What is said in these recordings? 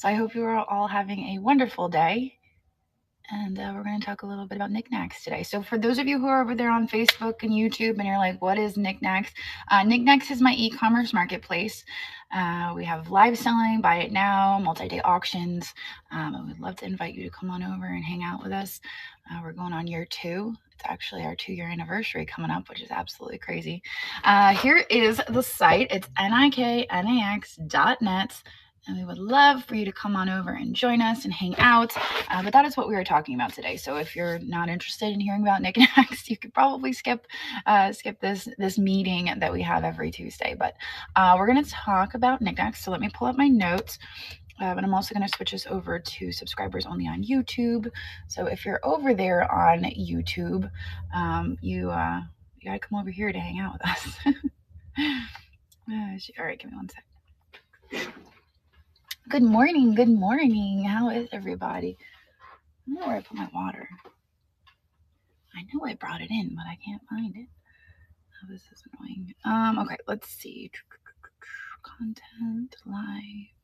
So I hope you are all having a wonderful day. And we're going to talk a little bit about Niknax today. So for those of you who are over there on Facebook and YouTube and you're like, what is Niknax? Niknax is my e-commerce marketplace. We have live selling, buy it now, multi-day auctions. I would love to invite you to come on over and hang out with us. We're going on year 2. It's actually our 2-year anniversary coming up, which is absolutely crazy. Here is the site. It's niknax.net. And we would love for you to come on over and join us and hang out. But that is what we were talking about today. So if you're not interested in hearing about Niknax, you could probably skip this meeting that we have every Tuesday. But we're going to talk about Niknax. So let me pull up my notes. But I'm also going to switch us over to subscribers only on YouTube. So if you're over there on YouTube, you got to come over here to hang out with us. All right, give me one sec. Good morning. Good morning. How is everybody? I don't know where I put my water. I know I brought it in, but I can't find it. Oh, this is annoying. Okay, let's see. Content live.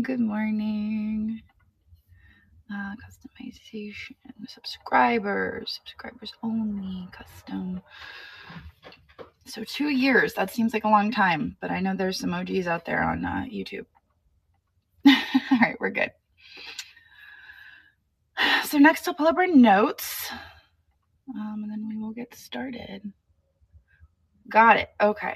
Good morning. Customization, subscribers only, custom. So 2 years, that seems like a long time, but I know there's some OGs out there on YouTube. All right, we're good. So next I'll pull up our notes, and then we will get started. Got it. Okay.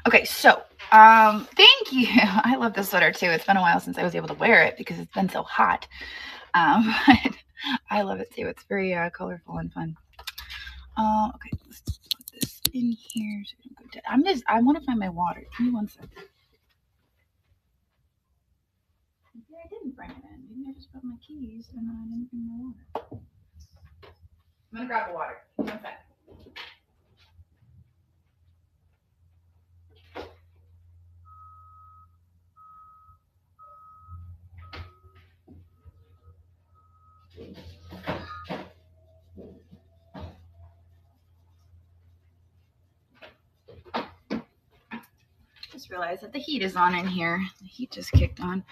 Okay, so thank you. I love this sweater too. It's been a while since I was able to wear it because it's been so hot. But I love it too. It's very colorful and fun. Okay, let's put this in here. So I want to find my water. Give me one second. Maybe I didn't bring it in. Maybe I just brought my keys and then I didn't bring my water. I'm gonna grab the water. One second. Just realized that the heat is on in here. The heat just kicked on.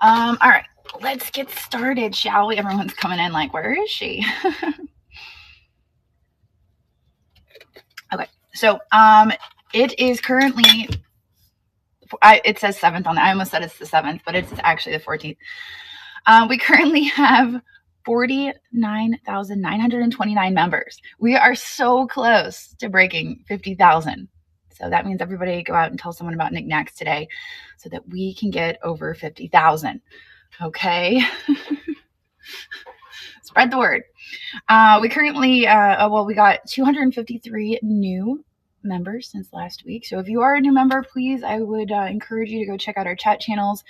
All right, let's get started, shall we? Everyone's coming in like, where is she? Okay, so it is currently, it says 7th on it. I almost said it's the 7th, but it's actually the 14th. We currently have 49,929 members. We are so close to breaking 50,000. So that means everybody go out and tell someone about Niknax today so that we can get over 50,000. Okay. Spread the word. We currently, we got 253 new members since last week. So if you are a new member, please, I would encourage you to go check out our chat channels,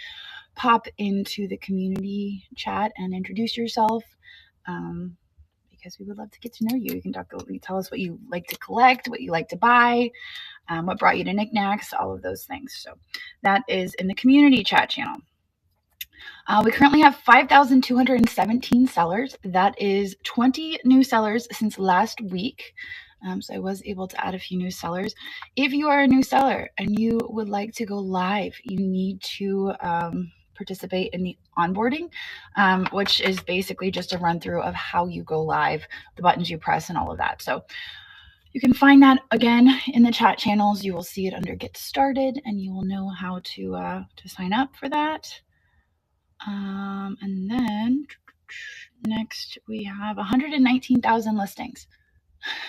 pop into the community chat and introduce yourself. Because we would love to get to know you. You can tell us what you like to collect, what you like to buy, what brought you to Niknax, all of those things. So that is in the community chat channel. We currently have 5,217 sellers. That is 20 new sellers since last week. So I was able to add a few new sellers. If you are a new seller and you would like to go live, you need to participate in the onboarding, which is basically just a run through of how you go live, the buttons you press and all of that. So you can find that again in the chat channels. You will see it under Get Started and you will know how to sign up for that. And then next we have 119,000 listings.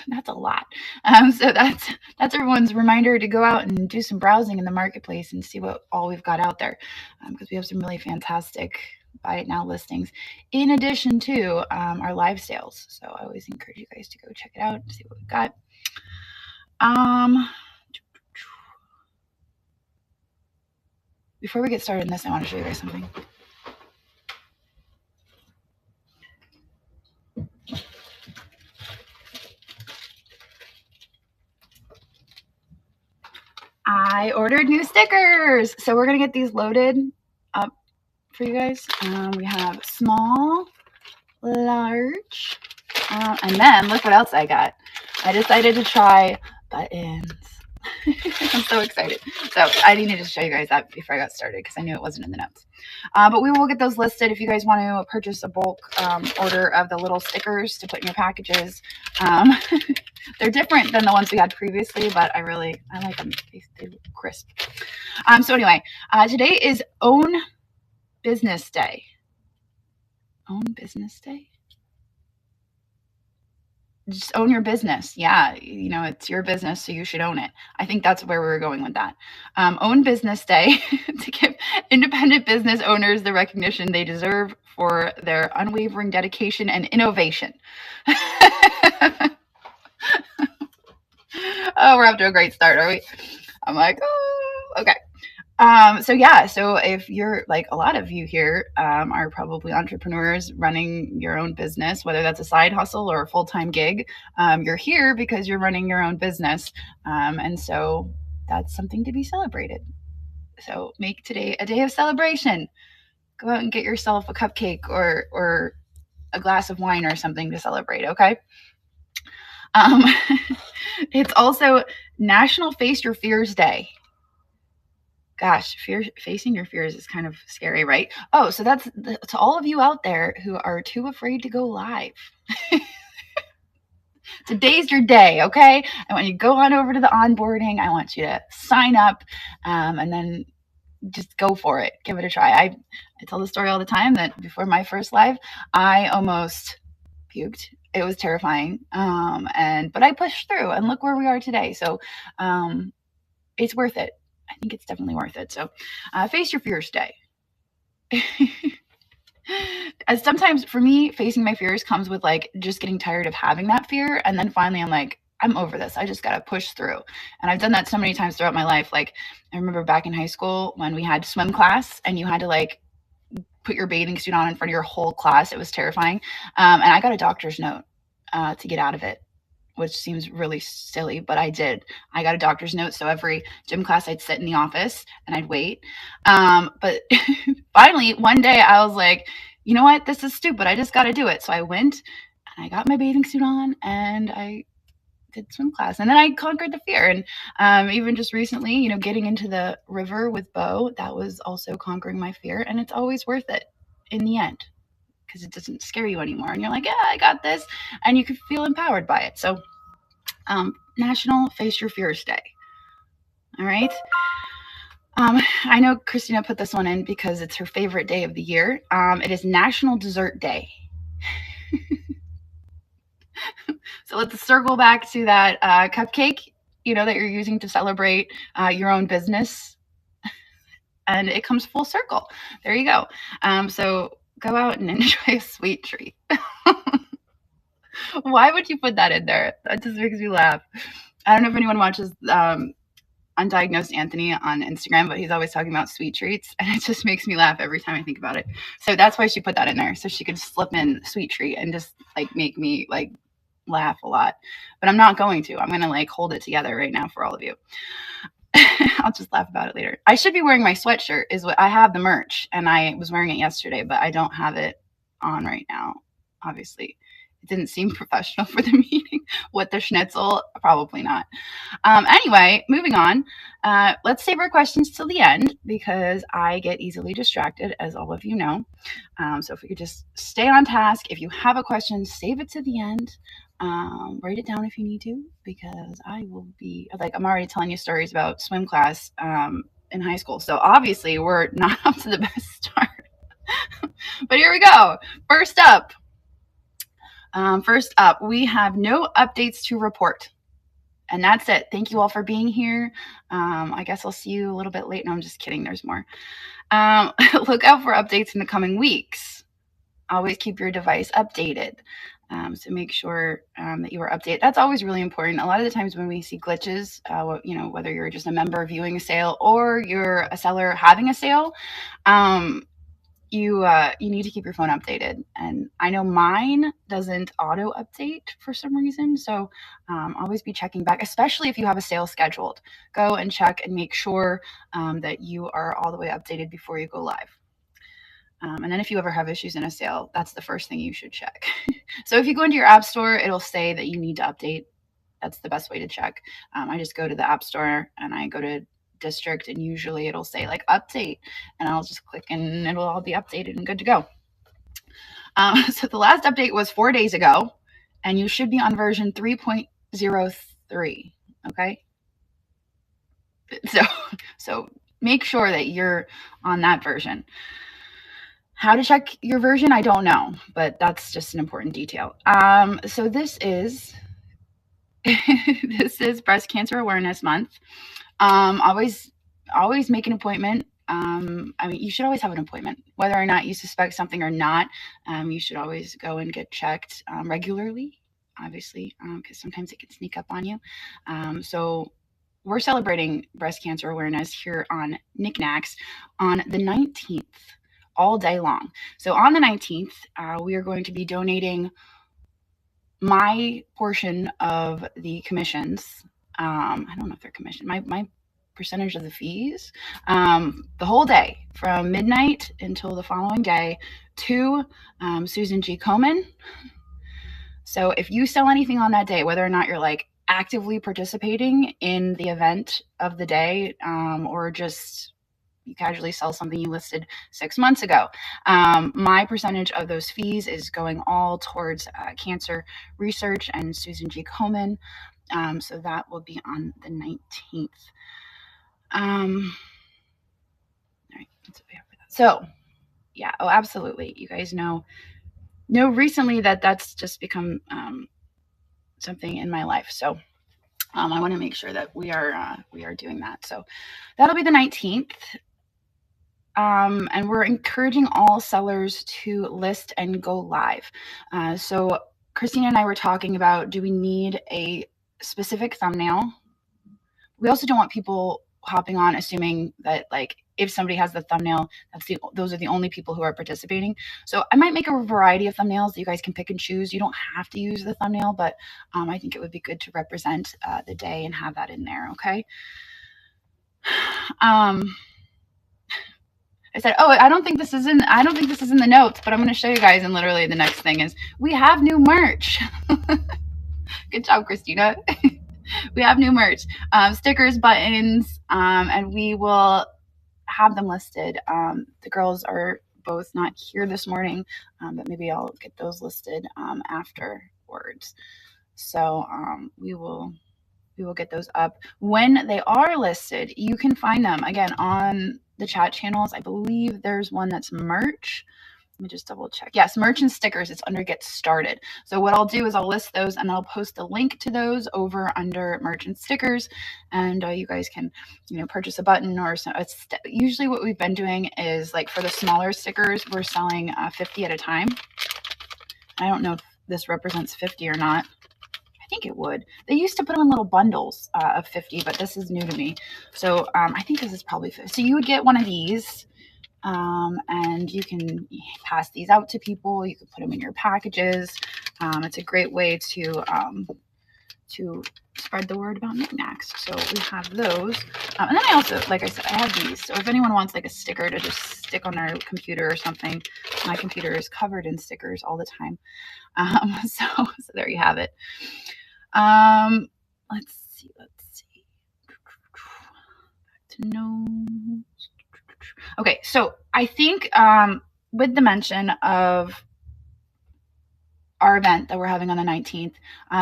That's a lot. So that's everyone's reminder to go out and do some browsing in the marketplace and see what all we've got out there, because we have some really fantastic buy it now listings in addition to our live sales. So I always encourage you guys to go check it out and see what we've got. Before we get started in this, I want to show you guys something. I ordered new stickers. So we're going to get these loaded up for you guys. We have small, large. And then look what else I got. I decided to try buttons. I'm so excited. So I needed to show you guys that before I got started because I knew it wasn't in the notes. But we will get those listed if you guys want to purchase a bulk order of the little stickers to put in your packages. They're different than the ones we had previously, but I like them. They look crisp. So anyway, today is Own Business Day. Own Business Day? Just own your business. Yeah, it's your business, so you should own it. I think that's where we were going with that. Own Business Day to give independent business owners the recognition they deserve for their unwavering dedication and innovation. Oh, we're off to a great start, are we? I'm like, oh, okay. So if you're like a lot of you here are probably entrepreneurs running your own business, whether that's a side hustle or a full-time gig, you're here because you're running your own business. And so that's something to be celebrated. So make today a day of celebration. Go out and get yourself a cupcake or a glass of wine or something to celebrate, okay? It's also National Face Your Fears Day. Gosh, facing your fears is kind of scary, right? Oh, so that's to all of you out there who are too afraid to go live. Today's your day, okay? I want you to go on over to the onboarding. I want you to sign up and then just go for it. Give it a try. I tell the story all the time that before my first live, I almost puked. It was terrifying. But I pushed through and look where we are today. So it's worth it. I think it's definitely worth it. So face your fears day. As sometimes for me, facing my fears comes with like just getting tired of having that fear. And then finally I'm like, I'm over this. I just got to push through. And I've done that so many times throughout my life. Like I remember back in high school when we had swim class and you had to like put your bathing suit on in front of your whole class. It was terrifying. And I got a doctor's note to get out of it, which seems really silly, but I did. I got a doctor's note. So every gym class I'd sit in the office and I'd wait. But finally, one day I was like, you know what? This is stupid. I just got to do it. So I went and I got my bathing suit on and I did swim class. And then I conquered the fear. And even just recently, getting into the river with Bo, that was also conquering my fear. And it's always worth it in the end, because it doesn't scare you anymore. And you're like, yeah, I got this. And you can feel empowered by it. So National Face Your Fears Day. All right. I know Christina put this one in because it's her favorite day of the year. It is National Dessert Day. So let's circle back to that cupcake, that you're using to celebrate your own business. And it comes full circle. There you go. So go out and enjoy a sweet treat. Why would you put that in there? That just makes me laugh. I don't know if anyone watches Undiagnosed Anthony on Instagram, but he's always talking about sweet treats, and it just makes me laugh every time I think about it. So that's why she put that in there, so she could slip in sweet treat and just like make me like laugh a lot. But I'm not going to. I'm going to like hold it together right now for all of you. I'll just laugh about it later. I should be wearing my sweatshirt. Is what I have, the merch, and I was wearing it yesterday, but I don't have it on right now. Obviously, it didn't seem professional for the meeting. What, the schnitzel? Probably not. Anyway, moving on. Let's save our questions till the end because I get easily distracted, as all of you know. So if we could just stay on task. If you have a question, save it to the end. Write it down if you need to, because I will be like, I'm already telling you stories about swim class in high school. So obviously we're not up to the best start. But here we go. First up, we have no updates to report. And that's it. Thank you all for being here. I guess I'll see you a little bit late. No, I'm just kidding. There's more. Look out for updates in the coming weeks. Always keep your device updated. So make sure that you are updated. That's always really important. A lot of the times when we see glitches, whether you're just a member viewing a sale or you're a seller having a sale, you need to keep your phone updated. And I know mine doesn't auto update for some reason. So always be checking back, especially if you have a sale scheduled. Go and check and make sure that you are all the way updated before you go live. And then if you ever have issues in a sale, that's the first thing you should check. So if you go into your app store, it'll say that you need to update. That's the best way to check. I just go to the app store and I go to district, and usually it'll say like update, and I'll just click and it'll all be updated and good to go. So the last update was 4 days ago, and you should be on version 3.03. Okay. So make sure that you're on that version. How to check your version, I don't know, but that's just an important detail. So this is this is Breast Cancer Awareness Month. Always make an appointment. I mean, you should always have an appointment, whether or not you suspect something or not. You should always go and get checked regularly, obviously, because sometimes it can sneak up on you. So we're celebrating breast cancer awareness here on Niknax on the 19th, all day long. So on the 19th, we are going to be donating my portion of the commissions. I don't know if they're commission. My percentage of the fees, the whole day from midnight until the following day to Susan G. Komen. So if you sell anything on that day, whether or not you're like actively participating in the event of the day, or just you casually sell something you listed 6 months ago, my percentage of those fees is going all towards cancer research and Susan G. Komen. So that will be on the 19th. All right, that's what we have for that. So yeah, oh, absolutely. You guys know recently that that's just become something in my life. So I want to make sure that we are doing that. So that'll be the 19th. And we're encouraging all sellers to list and go live. So Christina and I were talking about, do we need a specific thumbnail? We also don't want people hopping on assuming that like if somebody has the thumbnail, those are the only people who are participating. So I might make a variety of thumbnails that you guys can pick and choose. You don't have to use the thumbnail, but I think it would be good to represent the day and have that in there. Okay. I said, oh, I don't think this is in the notes, but I'm going to show you guys. And literally the next thing is we have new merch. Good job, Christina. We have new merch, stickers, buttons, and we will have them listed. The girls are both not here this morning, but maybe I'll get those listed afterwards. So we will get those up. When they are listed, you can find them again on the chat channels. I believe there's one that's merch. Let me just double check. Yes, merch and stickers. It's under Get Started. So what I'll do is I'll list those and I'll post a link to those over under merch and stickers, and you guys can, purchase a button or so. Usually what we've been doing is like for the smaller stickers, we're selling 50 at a time. I don't know if this represents 50 or not. I think it would. They used to put them in little bundles of 50, but this is new to me. So I think this is probably 50. So you would get one of these. And you can pass these out to people. You can put them in your packages. It's a great way to spread the word about Niknax. So we have those. And then I also, like I said, I have these. So if anyone wants like a sticker to just stick on their computer or something, my computer is covered in stickers all the time. So there you have it. Let's see. Back to notes. Okay, so I think with the mention of our event that we're having on the 19th,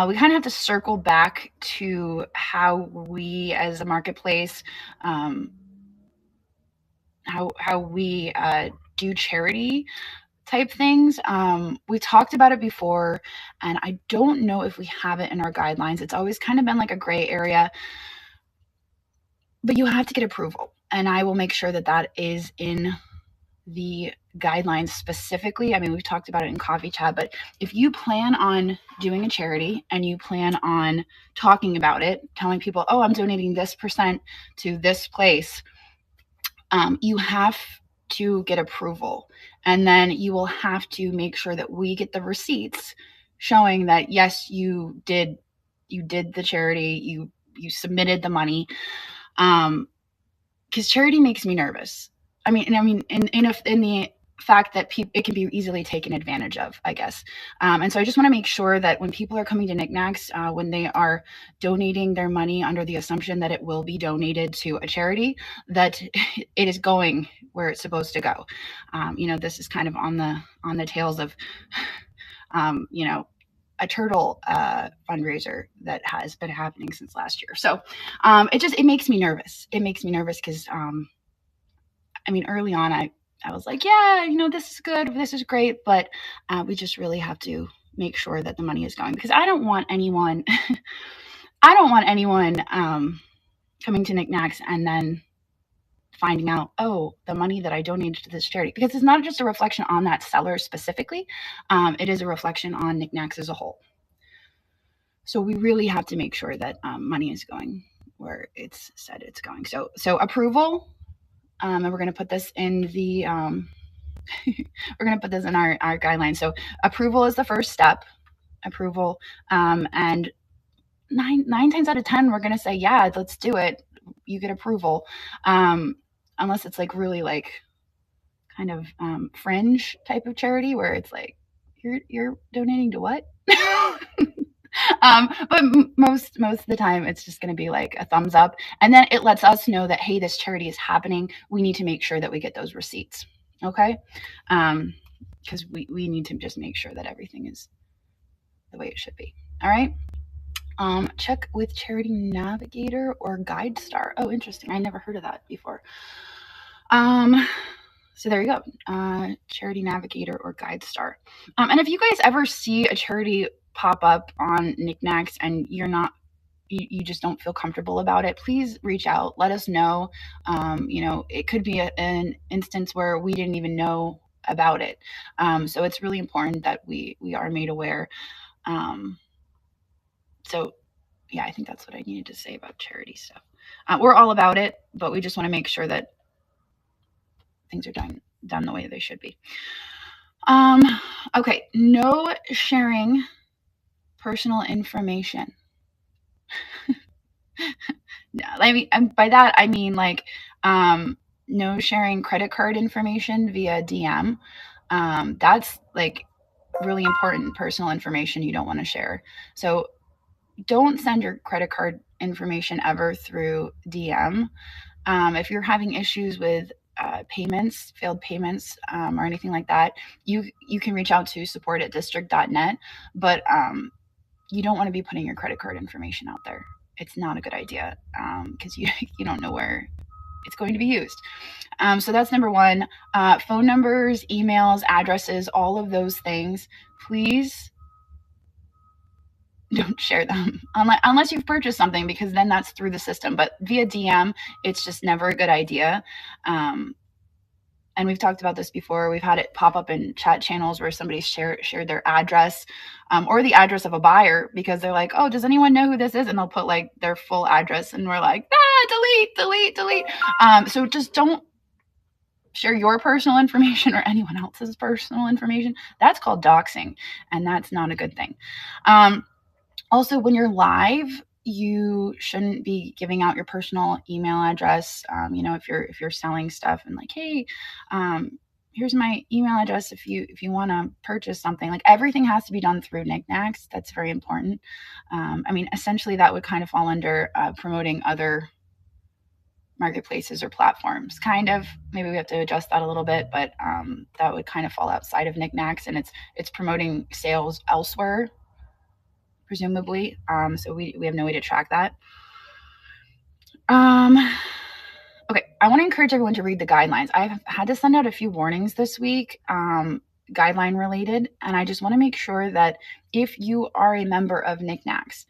we kind of have to circle back to how we as a marketplace, how we do charity type things. We talked about it before, and I don't know if we have it in our guidelines. It's always kind of been like a gray area, but you have to get approval. And I will make sure that that is in the guidelines specifically. I mean, we've talked about it in coffee chat, but if you plan on doing a charity and you plan on talking about it, telling people, oh, I'm donating this % to this place, you have to get approval. And then you will have to make sure that we get the receipts showing that, yes, you did the charity, you submitted the money. Because charity makes me nervous. I mean, in the fact that it can be easily taken advantage of, I guess. And so I just want to make sure that when people are coming to Niknax, when they are donating their money under the assumption that it will be donated to a charity, that it is going where it's supposed to go. This is kind of on the tails of, a turtle fundraiser that has been happening since last year. So it makes me nervous. It makes me nervous because early on I was like, yeah, this is good, this is great, but we just really have to make sure that the money is going, because I don't want anyone, coming to Niknax and then finding out, oh, the money that I donated to this charity, because it's not just a reflection on that seller specifically, it is a reflection on Niknax as a whole. So we really have to make sure that money is going where it's said it's going. So approval, and we're going to put this in the we're going to put this in our guidelines. So approval is the first step. Approval, and nine times out of 10, we're going to say, yeah, let's do it. You get approval, unless it's like really like kind of fringe type of charity where it's like you're donating to what? But most of the time it's just going to be like a thumbs up, and then it lets us know that, hey, this charity is happening. We need to make sure that we get those receipts. Okay. Because we need to just make sure that everything is the way it should be. All right. Check with Charity Navigator or Guide Star. Oh, interesting. I never heard of that before. So there you go. Charity Navigator or Guide Star. And if you guys ever see a charity pop up on Niknax and you just don't feel comfortable about it, please reach out. Let us know. It could be an instance where we didn't even know about it. So it's really important that we are made aware. So yeah, I think that's what I needed to say about charity stuff. We're all about it, but we just want to make sure that things are done the way they should be. Okay, no sharing personal information. By that I mean like no sharing credit card information via DM. That's like really important personal information you don't want to share. So don't send your credit card information ever through DM. If you're having issues with failed payments, or anything like that, you can reach out to support@district.net, but you don't want to be putting your credit card information out there. It's not a good idea, because you don't know where it's going to be used. So that's number one. Phone numbers, emails, addresses, all of those things, please don't share them unless you've purchased something, because then that's through the system. But via DM, it's just never a good idea. And we've talked about this before. We've had it pop up in chat channels where somebody shared their address, or the address of a buyer, because they're like, oh, does anyone know who this is? And they'll put like their full address, and we're like, delete. So just don't share your personal information or anyone else's personal information. That's called doxing, and that's not a good thing. Also, when you're live, you shouldn't be giving out your personal email address. If you're selling stuff and like, hey, here's my email address if you want to purchase something. Like, everything has to be done through Niknax. That's very important. Essentially that would kind of fall under promoting other marketplaces or platforms. Kind of, maybe we have to adjust that a little bit, but that would kind of fall outside of Niknax, and it's promoting sales elsewhere, presumably. So we have no way to track that. Okay, I want to encourage everyone to read the guidelines. I've had to send out a few warnings this week, guideline related, and I just want to make sure that if you are a member of Niknax,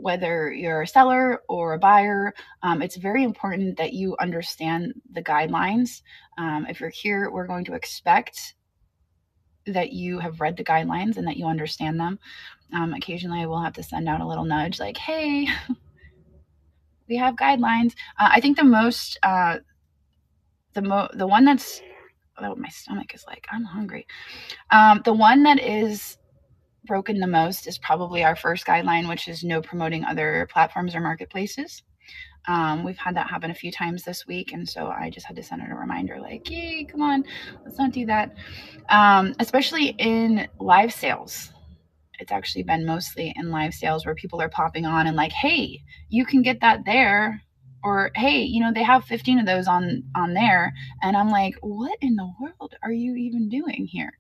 whether you're a seller or a buyer, it's very important that you understand the guidelines. If you're here, we're going to expect that you have read the guidelines and that you understand them. Occasionally I will have to send out a little nudge like, hey, we have guidelines. I think the most, the one that's, oh, my stomach is like, I'm hungry. The one that is broken the most is probably our first guideline, which is no promoting other platforms or marketplaces. We've had that happen a few times this week, and so I just had to send her a reminder like, yay, come on, let's not do that. Especially in live sales. It's actually been mostly in live sales where people are popping on and like, hey, you can get that there, or hey, they have 15 of those on there, and I'm like, what in the world are you even doing here?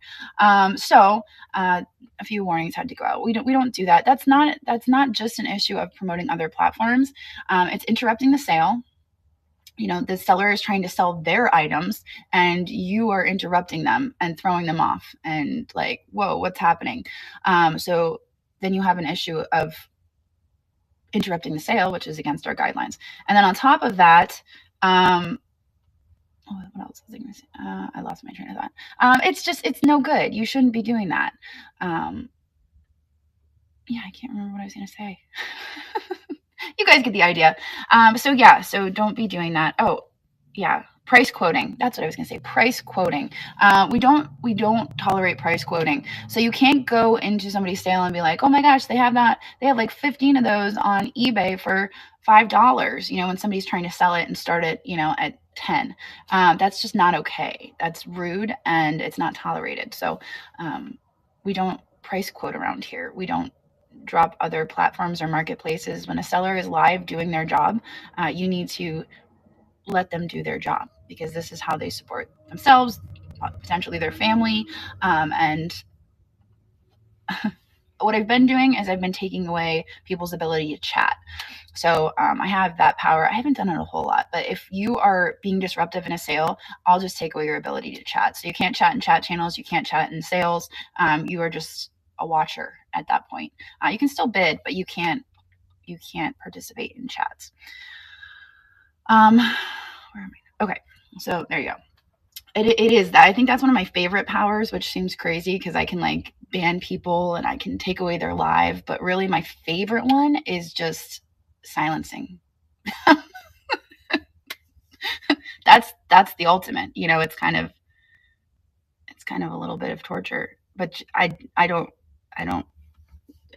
So a few warnings had to go out. We don't do that. That's not just an issue of promoting other platforms. It's interrupting the sale. The seller is trying to sell their items and you are interrupting them and throwing them off and like, whoa, what's happening? So then you have an issue of interrupting the sale, which is against our guidelines. And then on top of that, what else was I going to say? I lost my train of thought. It's no good. You shouldn't be doing that. Yeah, I can't remember what I was going to say. You guys get the idea. So don't be doing that. Oh, yeah, price quoting. That's what I was going to say. Price quoting. We don't tolerate price quoting. So you can't go into somebody's sale and be like, oh my gosh, they have like 15 of those on eBay for $5. When somebody's trying to sell it and start it, at 10. That's just not okay. That's rude and it's not tolerated. So we don't price quote around here. We don't drop other platforms or marketplaces. When a seller is live doing their job, you need to let them do their job, because this is how they support themselves, potentially their family. And what I've been doing is I've been taking away people's ability to chat. So I have that power. I haven't done it a whole lot, but if you are being disruptive in a sale, I'll just take away your ability to chat. So you can't chat in chat channels. You can't chat in sales. You are just a watcher at that point. You can still bid, but you can't participate in chats. Where am I? Okay, so there you go. It is that. I think that's one of my favorite powers, which seems crazy because I can like ban people and I can take away their live, but really my favorite one is just silencing. That's the ultimate. It's kind of a little bit of torture, but I don't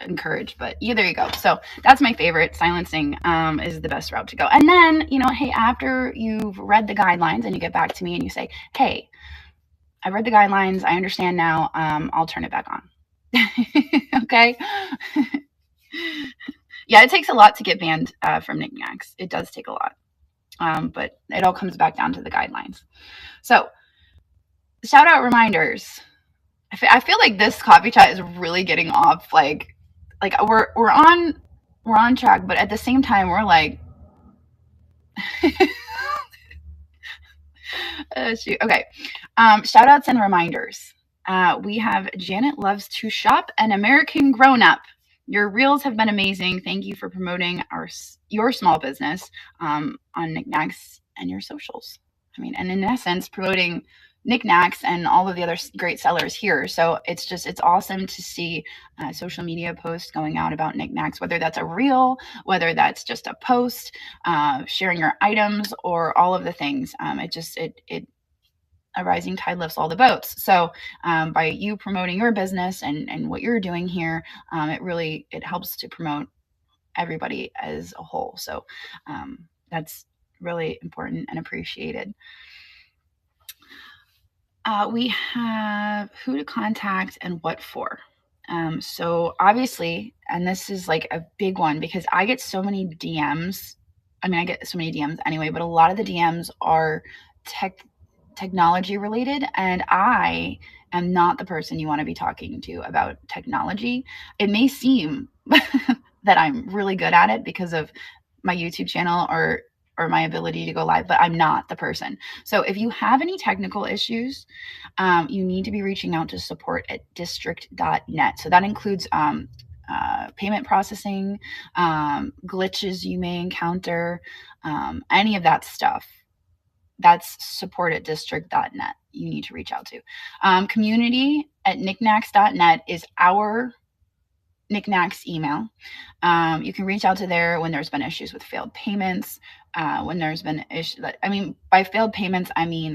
encourage, but yeah, there you go. So that's my favorite. Silencing is the best route to go. And then, hey, after you've read the guidelines and you get back to me and you say, hey, I read the guidelines, I understand now, I'll turn it back on. Okay. Yeah, it takes a lot to get banned from Niknax. It does take a lot. But it all comes back down to the guidelines. So shout out reminders. I feel like this coffee chat is really getting off. Like we're on track, but at the same time we're like, shoot. Okay. Shout outs and reminders. We have Janet Loves to Shop, an American Grown Up. Your reels have been amazing. Thank you for promoting your small business on Niknax and your socials. And in essence, promoting Niknax and all of the other great sellers here. So it's awesome to see social media posts going out about Niknax, whether that's a reel, whether that's just a post, sharing your items, or all of the things. A rising tide lifts all the boats. So by you promoting your business and what you're doing here, it helps to promote everybody as a whole. So that's really important and appreciated. We have who to contact and what for. So obviously, and this is like a big one because I get so many DMs. I get so many DMs anyway, but a lot of the DMs are technology related, and I am not the person you want to be talking to about technology. It may seem that I'm really good at it because of my YouTube channel or my ability to go live, but I'm not the person. So if you have any technical issues, you need to be reaching out to support@district.net. So that includes payment processing, glitches you may encounter, any of that stuff. That's support@district.net. You need to reach out to. Community@niknax.net is our Niknax email. You can reach out to there when there's been issues with failed payments, when there's been issues. By failed payments,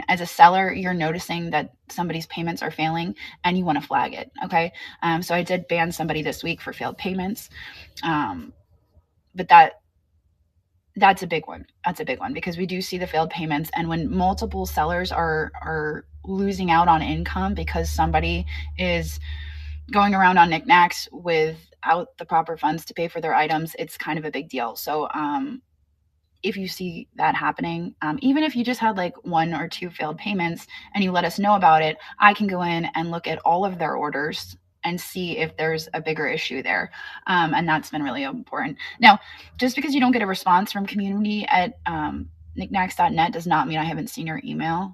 as a seller, you're noticing that somebody's payments are failing and you want to flag it. Okay. So I did ban somebody this week for failed payments. But That's a big one. That's a big one because we do see the failed payments, and when multiple sellers are losing out on income because somebody is going around on Niknax without the proper funds to pay for their items, it's kind of a big deal. So if you see that happening, even if you just had like 1 or 2 failed payments and you let us know about it, I can go in and look at all of their orders and see if there's a bigger issue there. And that's been really important. Now, just because you don't get a response from community at knickknacks.net does not mean I haven't seen your email.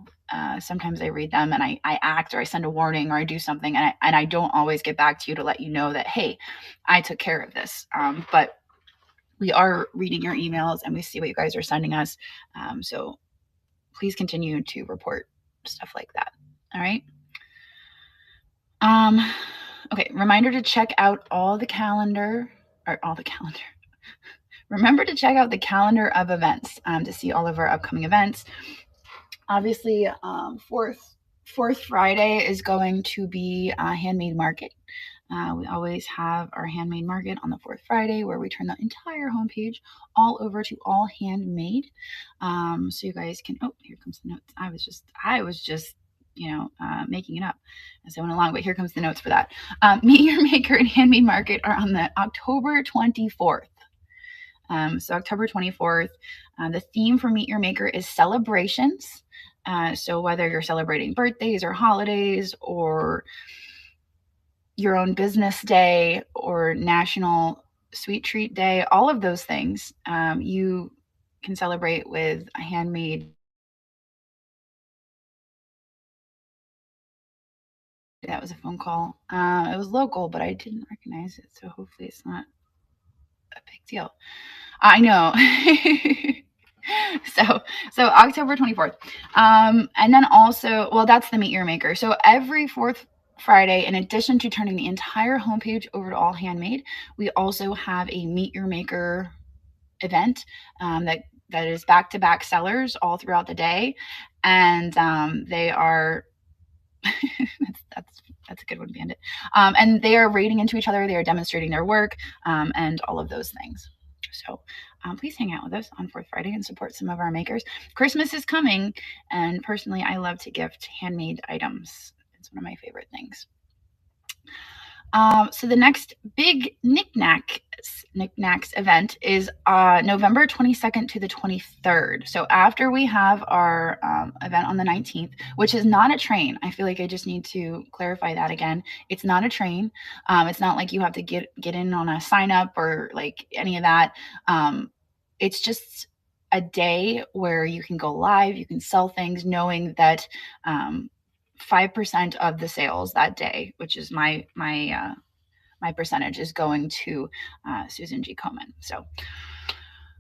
Sometimes I read them and I act or I send a warning or I do something, and I don't always get back to you to let you know that, hey, I took care of this. But we are reading your emails and we see what you guys are sending us. So please continue to report stuff like that. All right. Okay. Reminder to check out all the calendar. Remember to check out the calendar of events to see all of our upcoming events. Obviously, fourth Friday is going to be a handmade market. We always have our handmade market on the fourth Friday where we turn the entire homepage all over to all handmade. So you guys can, oh, here comes the notes. I was just, making it up as I went along, but here comes the notes for that. Meet Your Maker and Handmade Market are on the October 24th. So October 24th, the theme for Meet Your Maker is celebrations. So whether you're celebrating birthdays or holidays or your own business day or National Sweet Treat Day, all of those things, you can celebrate with a handmade. That was a phone call. It was local, but I didn't recognize it, so hopefully it's not a big deal. I know. So October 24th. And then also, well, that's the Meet Your Maker. So every fourth Friday, in addition to turning the entire homepage over to all handmade, we also have a Meet Your Maker event that is back-to-back sellers all throughout the day. And they are that's a good one, Bandit. And they are rating into each other. They are demonstrating their work and all of those things. So please hang out with us on fourth Friday and support some of our makers. Christmas is coming, and personally, I love to gift handmade items. It's one of my favorite things. So the next big Niknax event is November 22nd to the 23rd. So after we have our event on the 19th, which is not a train. I feel like I just need to clarify that again. It's not a train. It's not like you have to get in on a sign up or like any of that. It's just a day where you can go live, you can sell things knowing that 5% of the sales that day, which is my percentage, is going to Susan G. Komen. So,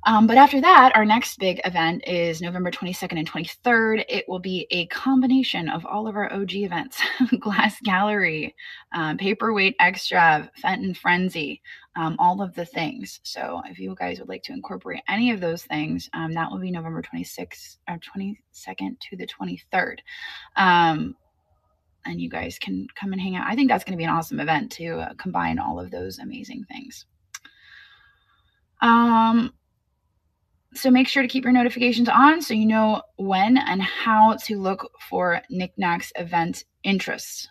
but after that, our next big event is November 22nd and 23rd. It will be a combination of all of our OG events: Glass Gallery, Paperweight Extra, Fenton Frenzy, all of the things. So if you guys would like to incorporate any of those things, that will be November 26th or 22nd to the 23rd. And you guys can come and hang out. I think that's going to be an awesome event to combine all of those amazing things. So make sure to keep your notifications on so you know when and how to look for Niknax event interests.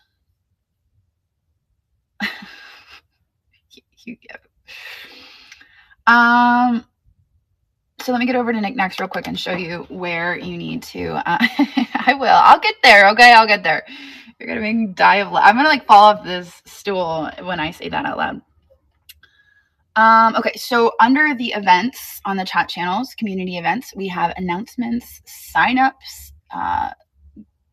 So let me get over to Niknax real quick and show you where you need to. I will. I'll get there. Okay, I'll get there. You're gonna make me die of laugh. I'm gonna like fall off this stool when I say that out loud. Okay, so under the events on the chat channels, community events, we have announcements, signups,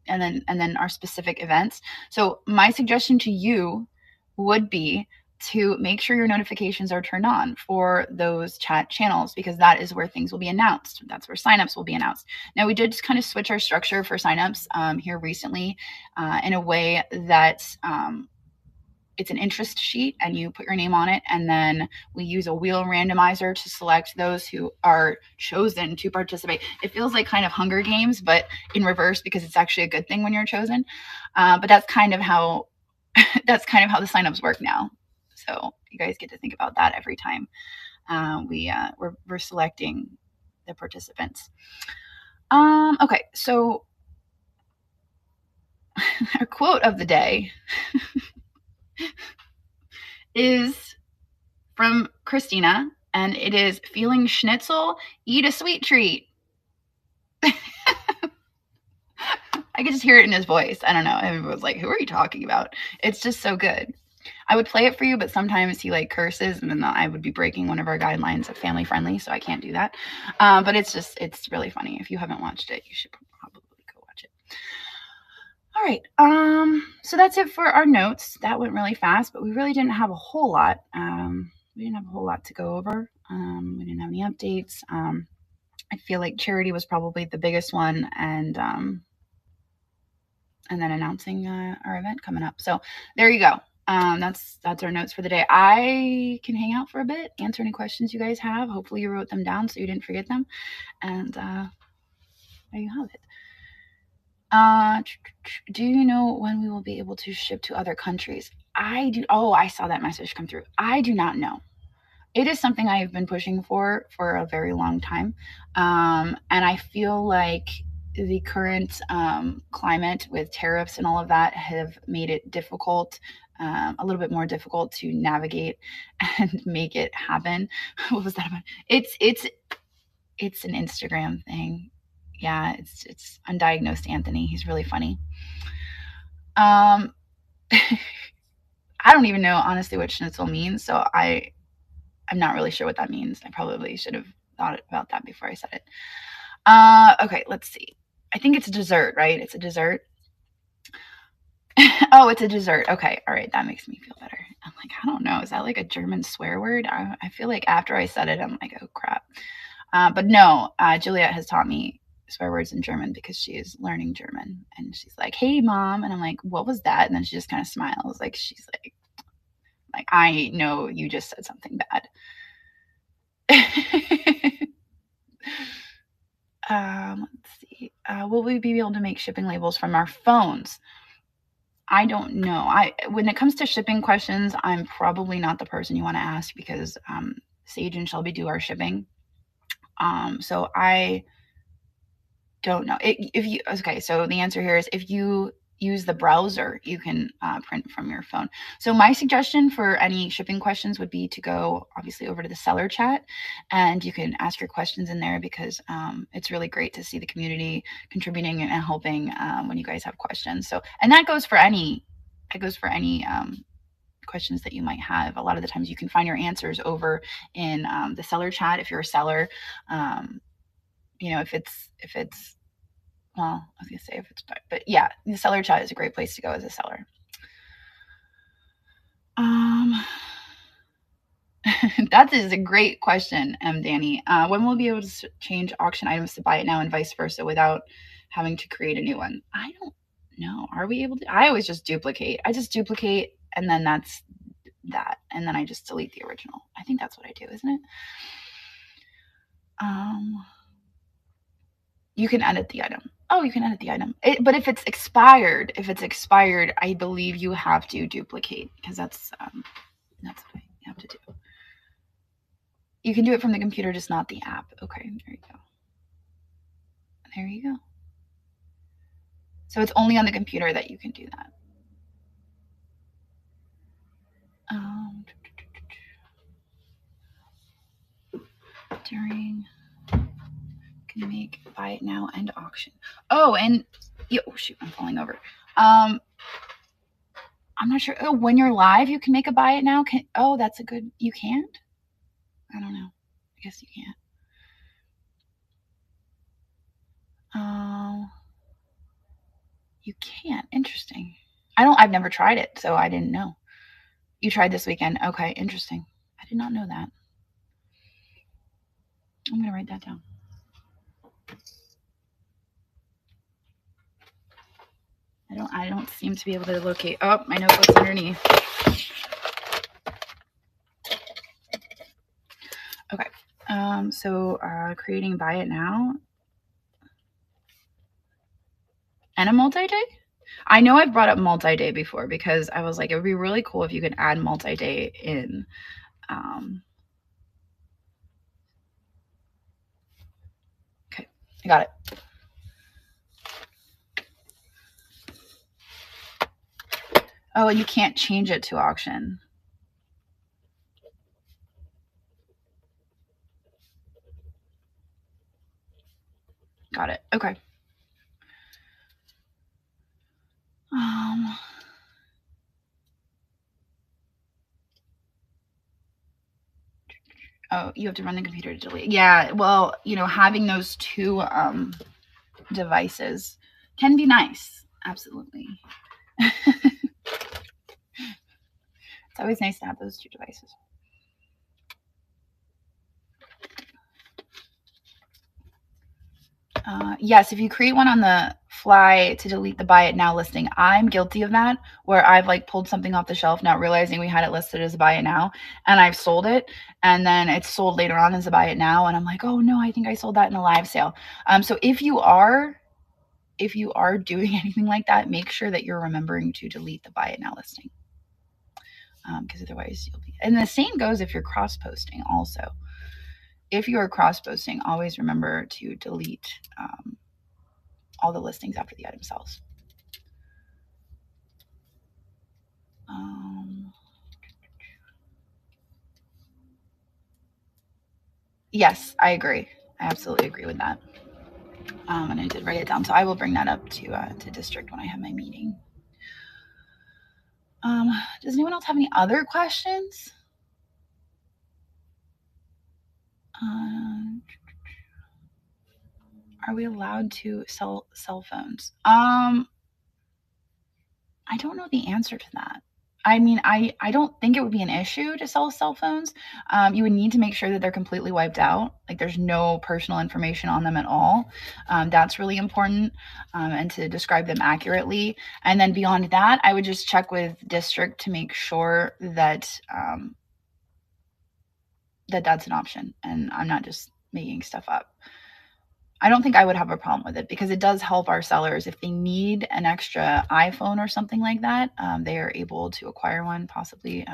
and then our specific events. So my suggestion to you would be to make sure your notifications are turned on for those chat channels, because that is where things will be announced. That's where signups will be announced. Now, we did just kind of switch our structure for signups here recently in a way that it's an interest sheet and you put your name on it, and then we use a wheel randomizer to select those who are chosen to participate. It feels like kind of Hunger Games, but in reverse, because it's actually a good thing when you're chosen. But that's kind of how the signups work now. So you guys get to think about that every time we're selecting the participants. Okay, so our quote of the day is from Christina, and it is, "Feeling schnitzel, eat a sweet treat." I could just hear it in his voice. I don't know. Everyone was like, "Who are you talking about?" It's just so good. I would play it for you, but sometimes he like curses, and then I would be breaking one of our guidelines of family friendly, so I can't do that. But it's really funny. If you haven't watched it, you should probably go watch it. All right. So that's it for our notes. That went really fast, but we really didn't have a whole lot. We didn't have a whole lot to go over. We didn't have any updates. I feel like charity was probably the biggest one, and then announcing our event coming up. So there you go. That's our notes for the day. I can hang out for a bit, answer any questions you guys have. Hopefully you wrote them down so you didn't forget them. And there you have it. Do you know when we will be able to ship to other countries? I do. Oh, I saw that message come through. I do not know. It is something I have been pushing for a very long time. And I feel like the current climate with tariffs and all of that have made it difficult, a little bit more difficult to navigate and make it happen. What was that about? It's an Instagram thing. Yeah, it's undiagnosed Anthony. He's really funny. I don't even know honestly what schnitzel means, so I'm not really sure what that means. I probably should have thought about that before I said it. Okay, let's see. I think it's a dessert, right? It's a dessert. Oh, it's a dessert. Okay, all right. That makes me feel better. I'm like, I don't know. Is that like a German swear word? I feel like after I said it, I'm like, oh crap. But no, Juliet has taught me swear words in German because she is learning German. And she's like, "Hey, mom." And I'm like, "What was that?" And then she just kind of smiles. Like, she's like, "I know you just said something bad." Let's see. Will we be able to make shipping labels from our phones? I don't know. When it comes to shipping questions, I'm probably not the person you want to ask because Sage and Shelby do our shipping. So I don't know. Okay, so the answer here is if you use the browser, you can print from your phone. So my suggestion for any shipping questions would be to go obviously over to the seller chat, and you can ask your questions in there because it's really great to see the community contributing and helping when you guys have questions. So, and that goes for any questions that you might have. A lot of the times you can find your answers over in the seller chat if you're a seller. If it's well, I was gonna say if it's, but yeah, the seller chat is a great place to go as a seller. That is a great question, Danny. When will we be able to change auction items to buy it now and vice versa without having to create a new one? I don't know. Are we able to? I always just duplicate. I just duplicate, and then that's that, and then I just delete the original. I think that's what I do, isn't it? You can edit the item. Oh, you can edit the item. But if it's expired, I believe you have to duplicate because that's what you have to do. You can do it from the computer, just not the app. Okay, there you go. There you go. So it's only on the computer that you can do that. During can make buy it now and auction. Oh, and oh shoot, I'm falling over. I'm not sure. Oh, when you're live, you can make a buy it now. That's a good. You can't. I don't know. I guess you can't. You can't. Interesting. I've never tried it, so I didn't know. You tried this weekend. Okay, interesting. I did not know that. I'm gonna write that down. I don't seem to be able to locate. Oh, my notebook's underneath. Okay. So creating buy it now and a multi-day. I know I've brought up multi-day before because I was like, it would be really cool if you could add multi-day in. Got it. Oh, and you can't change it to auction. Got it. Okay. Um, oh, you have to run the computer to delete. Yeah, well, having those two devices can be nice. Absolutely. It's always nice to have those two devices. Yes, if you create one on the fly to delete the buy it now listing, I'm guilty of that, where I've pulled something off the shelf not realizing we had it listed as a buy it now, and I've sold it, and then it's sold later on as a buy it now, and I'm like, oh no, I think I sold that in a live sale. So if you are doing anything like that, make sure that you're remembering to delete the buy it now listing, because otherwise you'll be. And the same goes if you're cross posting also. If you are cross posting, always remember to delete all the listings after the item sells. Yes, I agree. I absolutely agree with that. And I did write it down, so I will bring that up to district when I have my meeting. Does anyone else have any other questions? Are we allowed to sell cell phones? I don't know the answer to that. I mean, I don't think it would be an issue to sell cell phones. You would need to make sure that they're completely wiped out. There's no personal information on them at all. That's really important, and to describe them accurately. And then beyond that, I would just check with district to make sure that that's an option, and I'm not just making stuff up. I don't think I would have a problem with it because it does help our sellers. If they need an extra iPhone or something like that, they are able to acquire one, possibly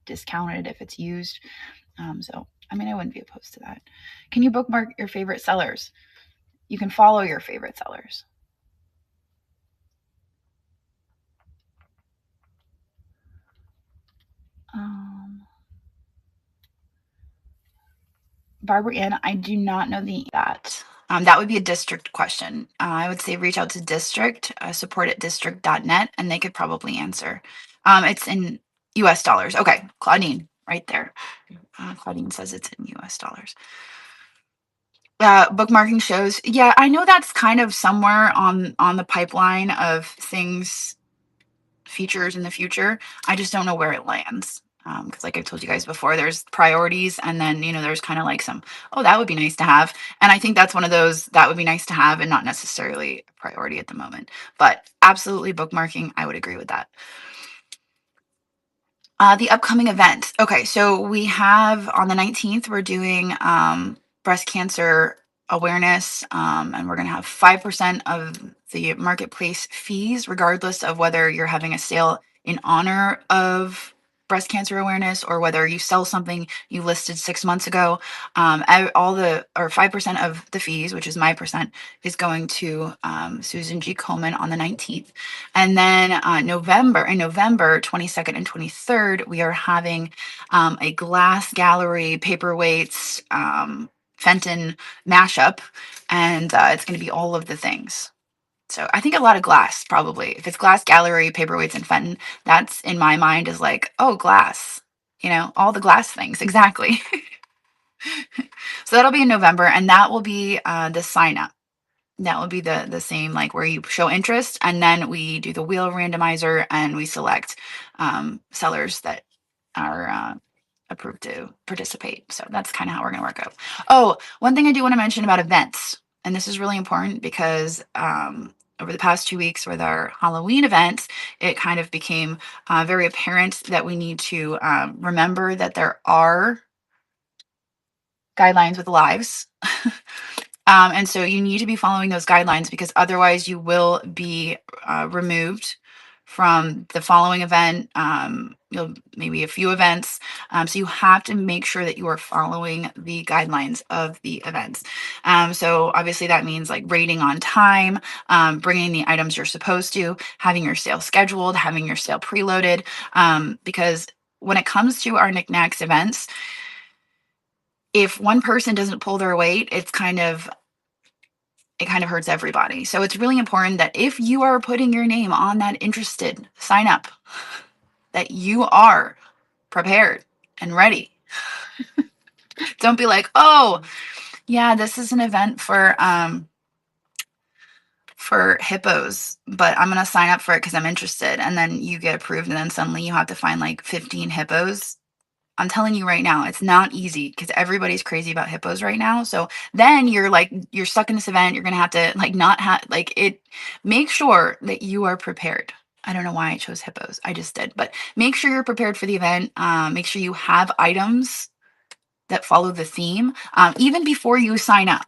discounted if it's used. So, I mean, I wouldn't be opposed to that. Can you bookmark your favorite sellers? You can follow your favorite sellers. Barbara Ann, I do not know that. That would be a district question. I would say reach out to district, support at district.net, and they could probably answer. It's in US dollars. Okay, Claudine, right there. Claudine says it's in US dollars. Bookmarking shows. Yeah, I know that's kind of somewhere on the pipeline of things, features in the future. I just don't know where it lands. Because like I told you guys before, there's priorities, and then there's kind of some, oh, that would be nice to have, and I think that's one of those that would be nice to have and not necessarily a priority at the moment. But absolutely, bookmarking, I would agree with that. The upcoming event. Okay, so we have on the 19th, we're doing breast cancer awareness, and we're going to have 5% of the marketplace fees, regardless of whether you're having a sale in honor of breast cancer awareness or whether you sell something you listed 6 months ago. All the, or 5% of the fees, which is my percent, is going to Susan G. Komen on the 19th. And then November 22nd and 23rd, we are having a glass gallery, paperweights, Fenton mashup, and it's going to be all of the things. So I think a lot of glass, probably. If it's glass gallery, paperweights, and Fenton, that's in my mind is oh, glass. All the glass things. Exactly. So that'll be in November, and that will be the sign up. That will be the same, where you show interest, and then we do the wheel randomizer, and we select sellers that are approved to participate. So that's kind of how we're going to work out. Oh, one thing I do want to mention about events, and this is really important because over the past 2 weeks with our Halloween events, it kind of became very apparent that we need to remember that there are guidelines with lives. And so you need to be following those guidelines, because otherwise you will be removed from the following event, maybe a few events. So you have to make sure that you are following the guidelines of the events. So obviously that means like rating on time, bringing the items you're supposed to, having your sale scheduled, having your sale preloaded. Because when it comes to our Niknax events, if one person doesn't pull their weight, it kind of hurts everybody. So it's really important that if you are putting your name on that interested sign up, that you are prepared and ready. Don't be like, oh, yeah, this is an event for hippos, but I'm going to sign up for it because I'm interested. And then you get approved, and then suddenly you have to find like 15 hippos. I'm telling you right now, it's not easy because everybody's crazy about hippos right now. So then you're stuck in this event. You're going to have to like not have like it. Make sure that you are prepared. I don't know why I chose hippos. I just did, but make sure you're prepared for the event. Make sure you have items that follow the theme, even before you sign up.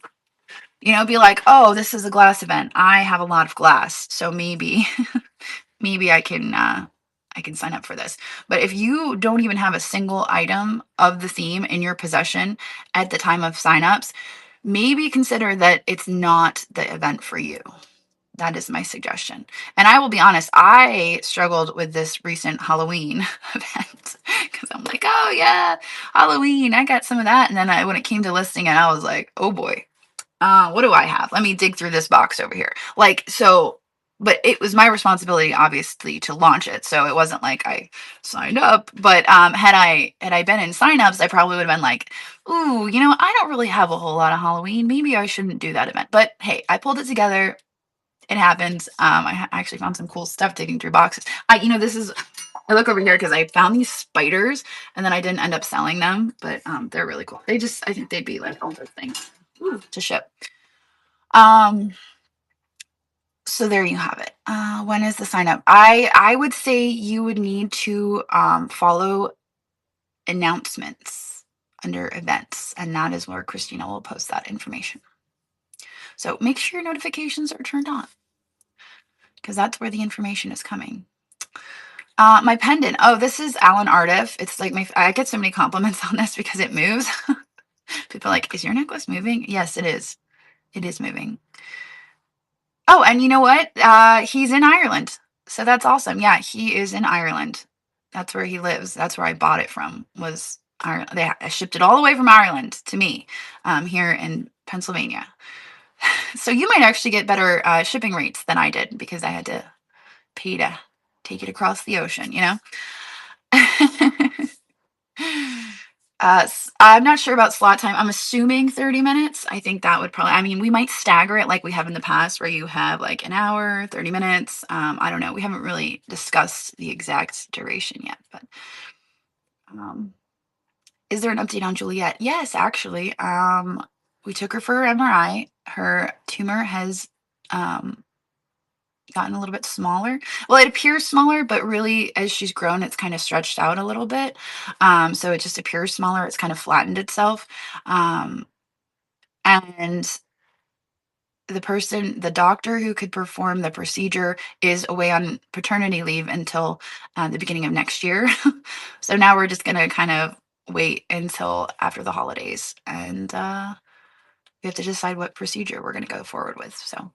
Be like, oh, this is a glass event. I have a lot of glass, so maybe maybe I can sign up for this. But if you don't even have a single item of the theme in your possession at the time of signups, maybe consider that it's not the event for you. That is my suggestion. And I will be honest, I struggled with this recent Halloween event because I'm like, oh yeah, Halloween, I got some of that. And then when it came to listing it, I was like, oh boy, what do I have? Let me dig through this box over here. But it was my responsibility, obviously, to launch it. So it wasn't like I signed up. But had I been in signups, I probably would have been like, ooh, I don't really have a whole lot of Halloween. Maybe I shouldn't do that event. But hey, I pulled it together. It happens. I actually found some cool stuff digging through boxes. I look over here because I found these spiders and then I didn't end up selling them, but they're really cool. I think they'd be like all those things to ship. So there you have it. When is the sign up? I would say you would need to follow announcements under events, and that is where Christina will post that information. So make sure your notifications are turned on because that's where the information is coming. My pendant. Oh, this is Alan Artif. It's like I get so many compliments on this because it moves. People are like, is your necklace moving? Yes, it is. It is moving. Oh, and you know what? He's in Ireland. So that's awesome. Yeah, he is in Ireland. That's where he lives. That's where I bought it from, was Ireland. I shipped it all the way from Ireland to me here in Pennsylvania. So you might actually get better shipping rates than I did because I had to pay to take it across the ocean, I'm not sure about slot time. I'm assuming 30 minutes. I think that would we might stagger it like we have in the past where you have like an hour, 30 minutes. I don't know. We haven't really discussed the exact duration yet, but is there an update on Juliet? Yes, actually. We took her for her MRI. Her tumor has gotten a little bit smaller. Well, it appears smaller, but really as she's grown, it's kind of stretched out a little bit. So it just appears smaller. It's kind of flattened itself. And the doctor who could perform the procedure is away on paternity leave until the beginning of next year. So now we're just going to kind of wait until after the holidays, and we have to decide what procedure we're going to go forward with. So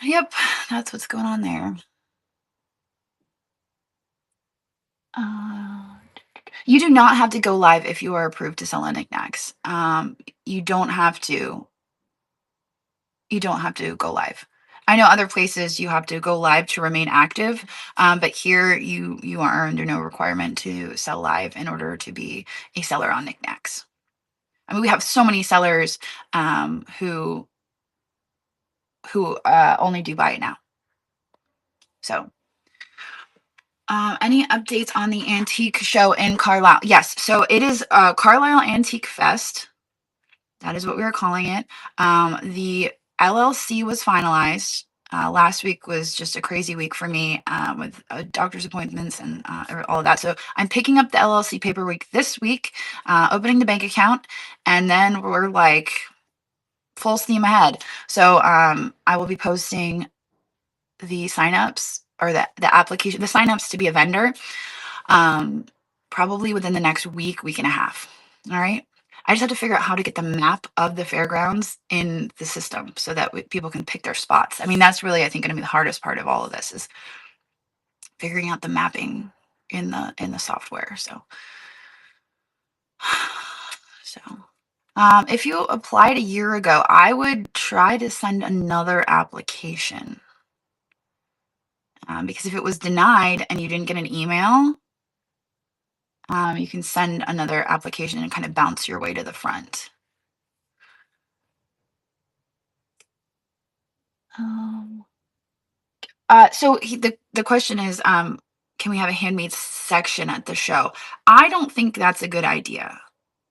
yep, that's what's going on there. You do not have to go live if you are approved to sell on Niknax. You don't have to. You don't have to go live. I know other places you have to go live to remain active, but here you are under no requirement to sell live in order to be a seller on Niknax. We have so many sellers who only do buy it now. So any updates on the antique show in Carlisle? Yes. So it is Carlisle Antique Fest. That is what we were calling it. The LLC was finalized. Last week was just a crazy week for me with doctor's appointments and all of that. So I'm picking up the LLC paperwork this week, opening the bank account, and then we're like full steam ahead. So I will be posting the signups or the application, the signups to be a vendor, um, probably within the next week and a half. All right. I just have to figure out how to get the map of the fairgrounds in the system so that people can pick their spots. I mean, that's really, I think, going to be the hardest part of all of this is figuring out the mapping in the software. So, so if you applied a year ago, I would try to send another application because if it was denied and you didn't get an email, you can send another application and kind of bounce your way to the front. Um, so the question is, can we have a handmade section at the show? I don't think that's a good idea,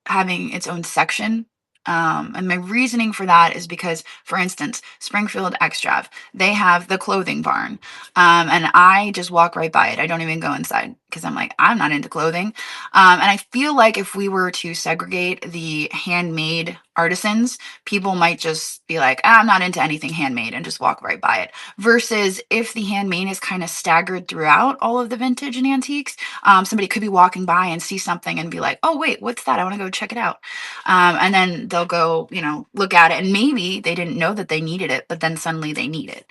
having its own section. And my reasoning for that is because, for instance, Springfield Extrav, they have the clothing barn. And I just walk right by it. I don't even go inside because I'm like, I'm not into clothing. And I feel like if we were to segregate the handmade artisans, people might just be like, I'm not into anything handmade and just walk right by it. Versus if the handmade is kind of staggered throughout all of the vintage and antiques, somebody could be walking by and see something and be like, oh, wait, what's that? I want to go check it out. And then they'll go, look at it and maybe they didn't know that they needed it, but then suddenly they need it.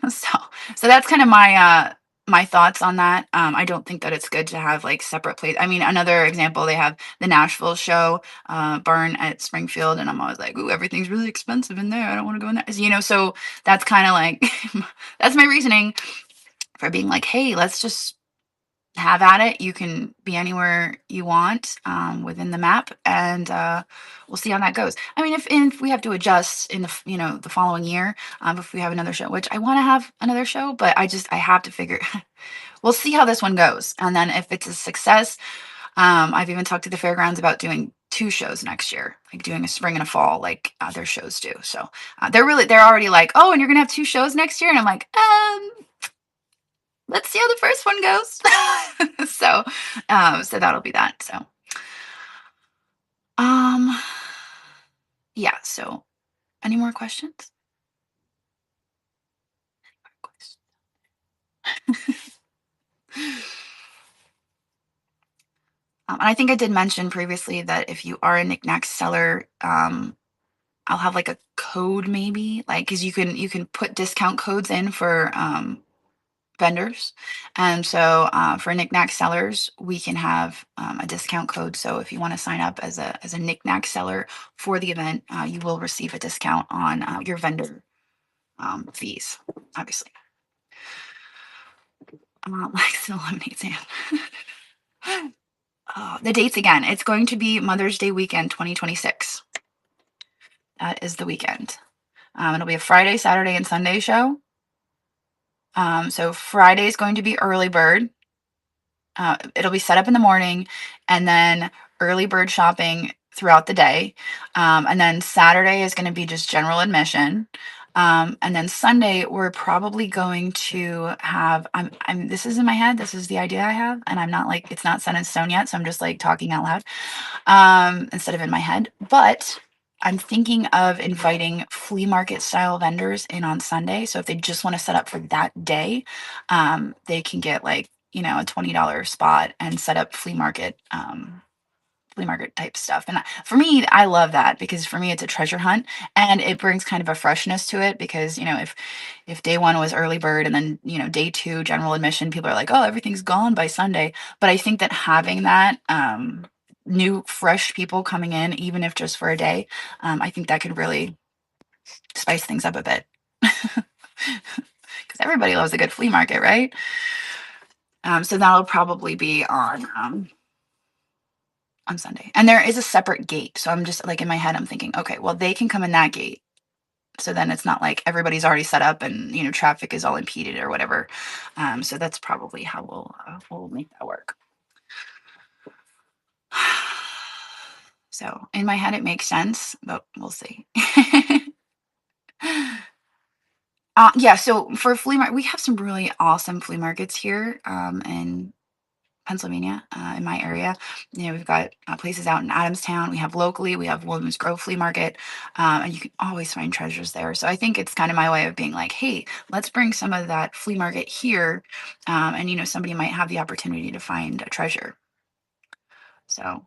so, so that's kind of my thoughts on that. I don't think that it's good to have like separate places. I mean, another example, they have the Nashville show, barn at Springfield, and I'm always like, ooh, everything's really expensive in there. I don't want to go in there. So that's kind of like, that's my reasoning for being like, hey, let's just have at it. You can be anywhere you want within the map, and we'll see how that goes. I mean, if we have to adjust in the following year, if we have another show, which I want to have another show, but I have to figure. We'll see how this one goes, and then if it's a success, I've even talked to the fairgrounds about doing 2 shows next year, like doing a spring and a fall, like their shows do. So they're already like, oh, and you're gonna have 2 shows next year, and I'm like, let's see how the first one goes. So that'll be that. So, um, yeah. So, any more questions? And I think I did mention previously that if you are a Niknax seller, I'll have like a code maybe, like because you can put discount codes in for vendors. And so for Knickknack sellers, we can have a discount code. So if you want to sign up as a Knickknack seller for the event, you will receive a discount on your vendor fees, obviously. Like the lemonade stand. The dates again, it's going to be Mother's Day weekend 2026. That is the weekend. It'll be a Friday, Saturday, and Sunday show. So Friday is going to be early bird. It'll be set up in the morning and then early bird shopping throughout the day. And then Saturday is going to be just general admission. And then Sunday, we're probably going to have, this is in my head. This is the idea I have. And I'm not like, it's not set in stone yet. So I'm just like talking out loud instead of in my head. But I'm thinking of inviting flea market style vendors in on Sunday. So if they just want to set up for that day, they can get like, a $20 spot and set up flea market type stuff. And for me, I love that because for me, it's a treasure hunt and it brings kind of a freshness to it because, if day one was early bird and then, day two, general admission, people are like, oh, everything's gone by Sunday. But I think that having that, new fresh people coming in, even if just for a day, I think that could really spice things up a bit. Because everybody loves a good flea market, right? So that'll probably be on Sunday. And there is a separate gate. So I'm just like in my head, I'm thinking, okay, well, they can come in that gate. So then it's not like everybody's already set up and, traffic is all impeded or whatever. So that's probably how we'll make that work. So in my head, it makes sense, but we'll see. Yeah, so for flea market, we have some really awesome flea markets here. And Pennsylvania, in my area. We've got places out in Adamstown. We have locally, we have Williams Grove Flea Market, and you can always find treasures there. So I think it's kind of my way of being like, hey, let's bring some of that flea market here, and somebody might have the opportunity to find a treasure. So,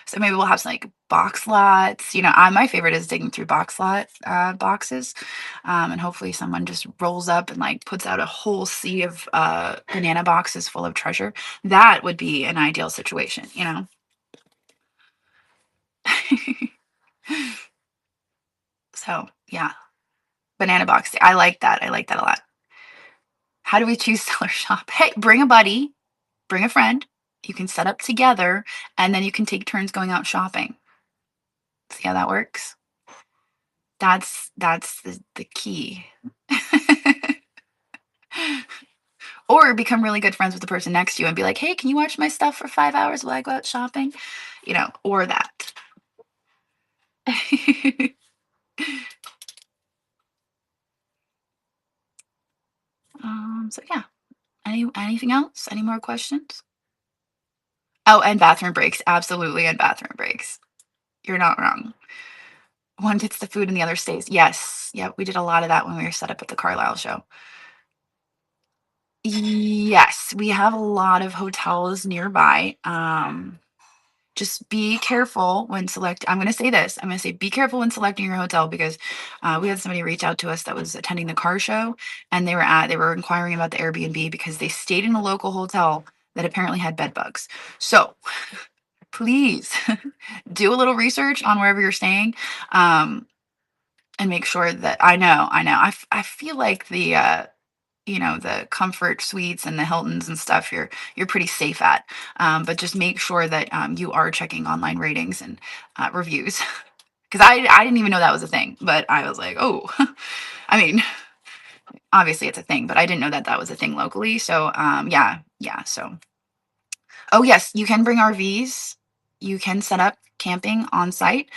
so maybe we'll have some like box lots. My favorite is digging through box lot boxes, and hopefully someone just rolls up and like puts out a whole sea of banana boxes full of treasure. That would be an ideal situation. So yeah, banana box. I like that. I like that a lot. How do we choose seller shop? Hey, bring a buddy, bring a friend. You can set up together, and then you can take turns going out shopping. See how that works? That's the key. Or become really good friends with the person next to you and be like, hey, can you watch my stuff for 5 hours while I go out shopping? Or that. So yeah. Anything else? Any more questions? Oh, and bathroom breaks. Absolutely, and bathroom breaks. You're not wrong. One gets the food and the other stays. Yes. Yep, we did a lot of that when we were set up at the Carlisle show. Yes, we have a lot of hotels nearby. Just be careful when I'm going to say this. I'm going to say be careful when selecting your hotel, because we had somebody reach out to us that was attending the car show, and they were inquiring about the Airbnb because they stayed in a local hotel that apparently had bed bugs. So please do a little research on wherever you're staying, and make sure that I know. I feel like the comfort suites and the Hiltons and stuff, you're pretty safe at. But just make sure that you are checking online ratings and reviews, because I didn't even know that was a thing, but I was like, oh, I mean, obviously it's a thing, but I didn't know that that was a thing locally. So yeah. So oh, yes, you can bring RVs. You can set up camping on site.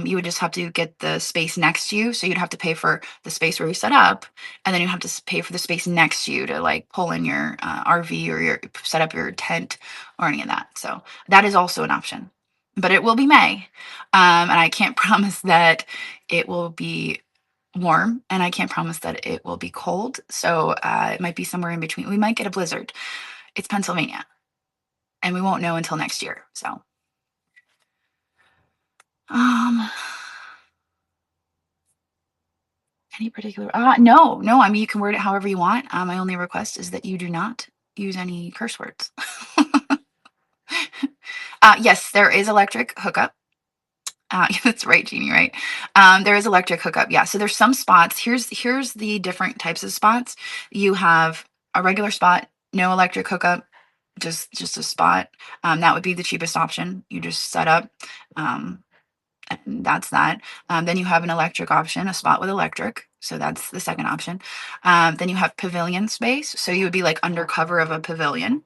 You would just have to get the space next to you. So you'd have to pay for the space where you set up, and then you have to pay for the space next to you to like pull in your RV or set up your tent or any of that. So that is also an option. But it will be May, and I can't promise that it will be warm, and I can't promise that it will be cold. So it might be somewhere in between. We might get a blizzard. It's Pennsylvania, and we won't know until next year. So, um, any particular? No. I mean, you can word it however you want. My only request is that you do not use any curse words. Yes, there is electric hookup. That's right, Jeannie. Right. There is electric hookup. Yeah. So there's some spots. Here's the different types of spots. You have a regular spot, no electric hookup, just a spot. That would be the cheapest option. You just set up. Um, and that's that. Then you have an electric option, a spot with electric. So that's the second option. Then you have pavilion space. So you would be like under cover of a pavilion.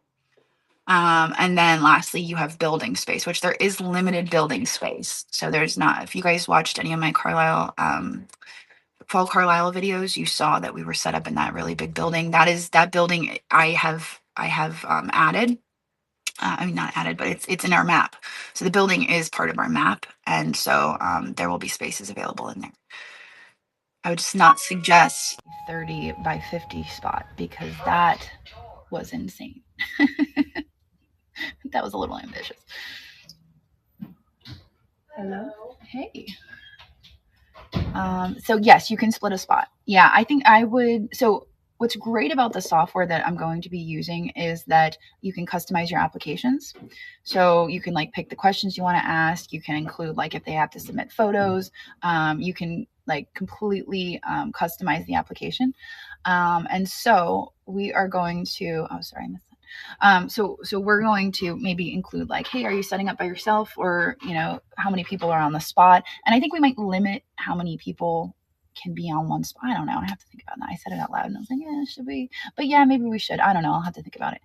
And then lastly, you have building space, which there is limited building space. So there's not, if you guys watched any of my fall Carlisle videos, you saw that we were set up in that really big building. That building I have added. I mean, not added, but it's in our map. So the building is part of our map, and so there will be spaces available in there. I would just not suggest 30 by 50 spot, because that was insane. That was a little ambitious. Hello. Hey. So yes, you can split a spot. Yeah, I think I would. So what's great about the software that I'm going to be using is that you can customize your applications. So you can like pick the questions you want to ask. You can include like if they have to submit photos. You can like completely customize the application. And so we are going to. Oh, sorry, I missed that. So we're going to maybe include like, hey, are you setting up by yourself, or how many people are on the spot? And I think we might limit how many people can be on one spot. I don't know. I have to think about that. I said it out loud and I was like, yeah, should we? But yeah, maybe we should. I don't know. I'll have to think about it.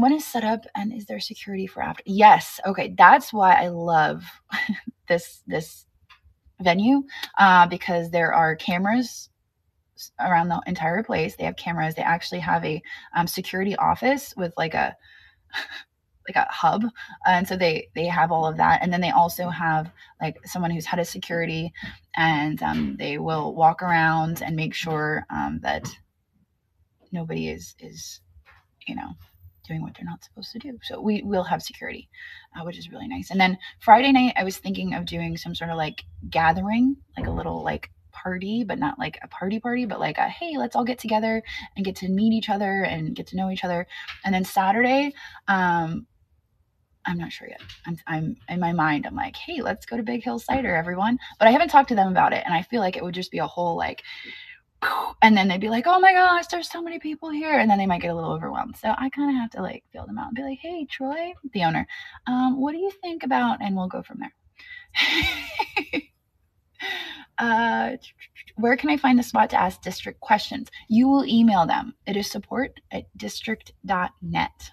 When is set up, and is there security for after? Yes. Okay. That's why I love this venue, because there are cameras around the entire place. They have cameras. They actually have a security office with like a hub, and so they have all of that. And then they also have like someone who's head of security, and they will walk around and make sure that nobody is you know doing what they're not supposed to do. So we will have security, which is really nice. And then Friday night, I was thinking of doing some sort of like gathering, like a little like party, but not like a party, but like a hey, let's all get together and get to meet each other and get to know each other. And then Saturday, I'm not sure yet. I'm in my mind. I'm like, hey, let's go to Big Hill Cider, everyone. But I haven't talked to them about it, and I feel like it would just be a whole like, and then they'd be like, oh my gosh, there's so many people here, and then they might get a little overwhelmed. So I kind of have to like feel them out and be like, hey, Troy, the owner, what do you think about? And we'll go from there. Where can I find the spot to ask district questions? You will email them. It is support@district.net.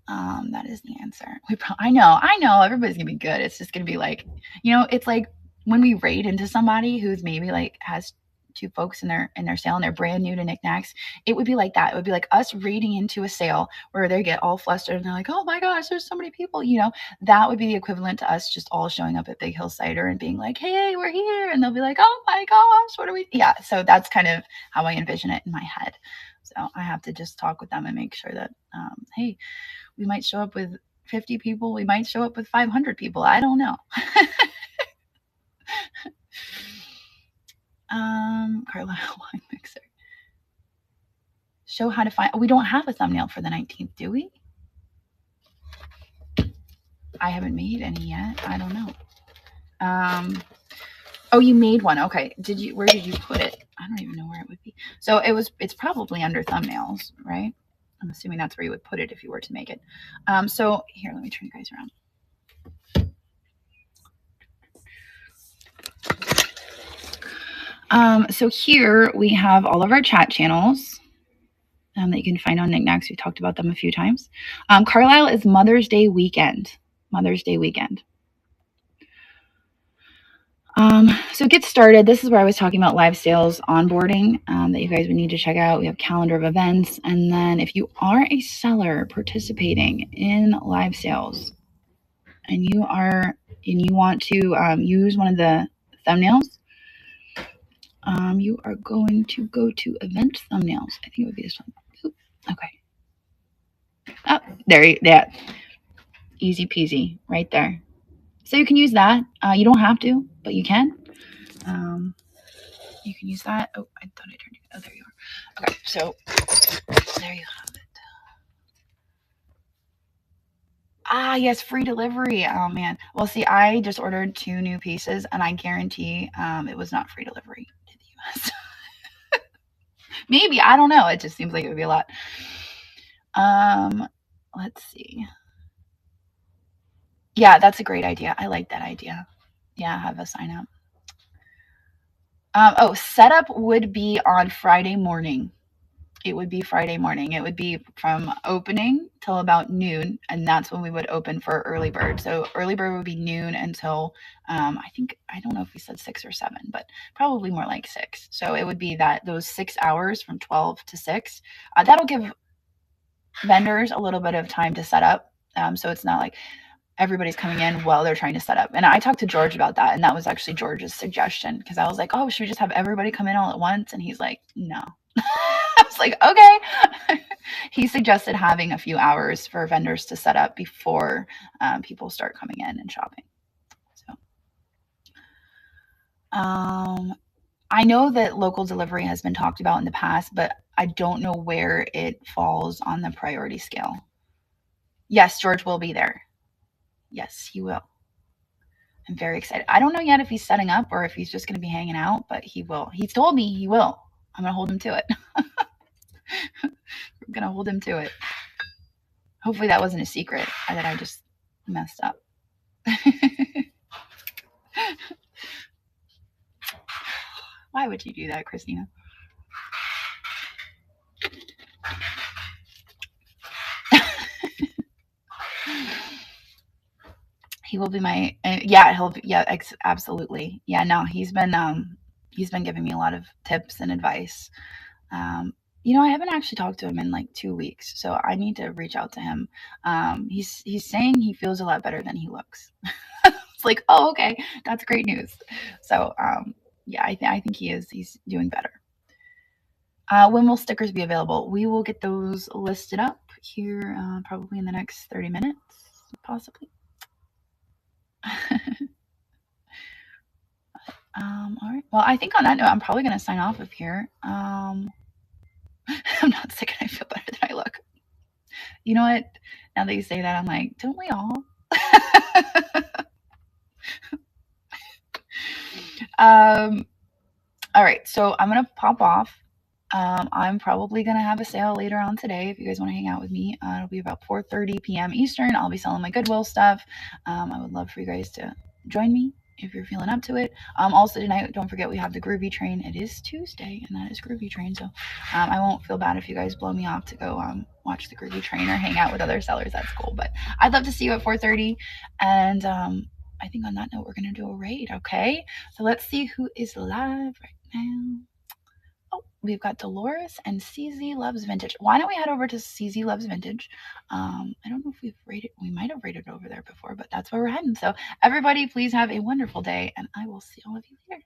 That is the answer. I know everybody's gonna be good. It's just gonna be like, it's like when we raid into somebody who's maybe like has two folks in their sale and they're brand new to Niknax. It would be like that. It would be like us raiding into a sale where they get all flustered and they're like, oh my gosh, there's so many people. That would be the equivalent to us just all showing up at Big Hill Cider and being like, hey, we're here, and they'll be like, oh my gosh, what are we? Yeah. So that's kind of how I envision it in my head. So I have to just talk with them and make sure that, hey, we might show up with 50 people. We might show up with 500 people. I don't know. Carlisle wine mixer. Show how to find. We don't have a thumbnail for the 19th, do we? I haven't made any yet. I don't know. Oh, you made one. Okay. Where did you put it? I don't even know where it would be. So it's probably under thumbnails, right? I'm assuming that's where you would put it if you were to make it. So here, let me turn you guys around. So here we have all of our chat channels that you can find on Niknax. We talked about them a few times. Carlisle is Mother's Day weekend. Mother's Day weekend. So get started. This is where I was talking about live sales onboarding that you guys would need to check out. We have calendar of events. And then if you are a seller participating in live sales and you want to use one of the thumbnails, you are going to go to event thumbnails. I think it would be this one. Oop, okay. Oh, there. Easy peasy right there. So you can use that. You don't have to, but you can. You can use that. Oh, I thought I turned it. Oh, there you are. Okay, so there you have it. Yes, free delivery. Oh man. Well, see, I just ordered 2 new pieces, and I guarantee it was not free delivery to the U.S. Maybe, I don't know. It just seems like it would be a lot. Let's see. Yeah, that's a great idea. I like that idea. Yeah, have a sign up. Setup would be on Friday morning. It would be Friday morning. It would be from opening till about noon, and that's when we would open for early bird. So early bird would be noon until I don't know if we said 6 or 7, but probably more like 6. So it would be those 6 hours from 12 to 6. That'll give vendors a little bit of time to set up. So it's not like everybody's coming in while they're trying to set up. And I talked to George about that, and that was actually George's suggestion, because I was like, oh, should we just have everybody come in all at once? And he's like, no. I was like, okay. He suggested having a few hours for vendors to set up before people start coming in and shopping. So, I know that local delivery has been talked about in the past, but I don't know where it falls on the priority scale. Yes, George will be there. Yes, he will. I'm very excited. I don't know yet if he's setting up or if he's just going to be hanging out, but he will. He's told me he will. I'm going to hold him to it. I'm going to hold him to it. Hopefully that wasn't a secret that I just messed up. Why would you do that, Christina? He will be my, absolutely. Yeah, no, he's been He's been giving me a lot of tips and advice. You know, I haven't actually talked to him in like 2 weeks, so I need to reach out to him. He's saying he feels a lot better than he looks. It's like, oh, okay, that's great news. So, yeah, I think he is. He's doing better. When will stickers be available? We will get those listed up here probably in the next 30 minutes, possibly. All right. Well, I think on that note, I'm probably going to sign off of here. I'm not sick and I feel better than I look. You know what? Now that you say that, I'm like, don't we all? um, all right. So I'm going to pop off. I'm probably going to have a sale later on today if you guys want to hang out with me. It'll be about 4:30 p.m. Eastern. I'll be selling my Goodwill stuff. I would love for you guys to join me if you're feeling up to it. Also tonight, don't forget we have the Groovy Train. It is Tuesday, and that is Groovy Train. So I won't feel bad if you guys blow me off to go watch the Groovy Train or hang out with other sellers. That's cool. But I'd love to see you at 4:30. And I think on that note, we're going to do a raid. Okay. So let's see who is live right now. Oh, we've got Dolores and CZ Loves Vintage. Why don't we head over to CZ Loves Vintage? I don't know if we've rated, we might have rated over there before, but that's where we're heading. So everybody, please have a wonderful day, and I will see all of you later.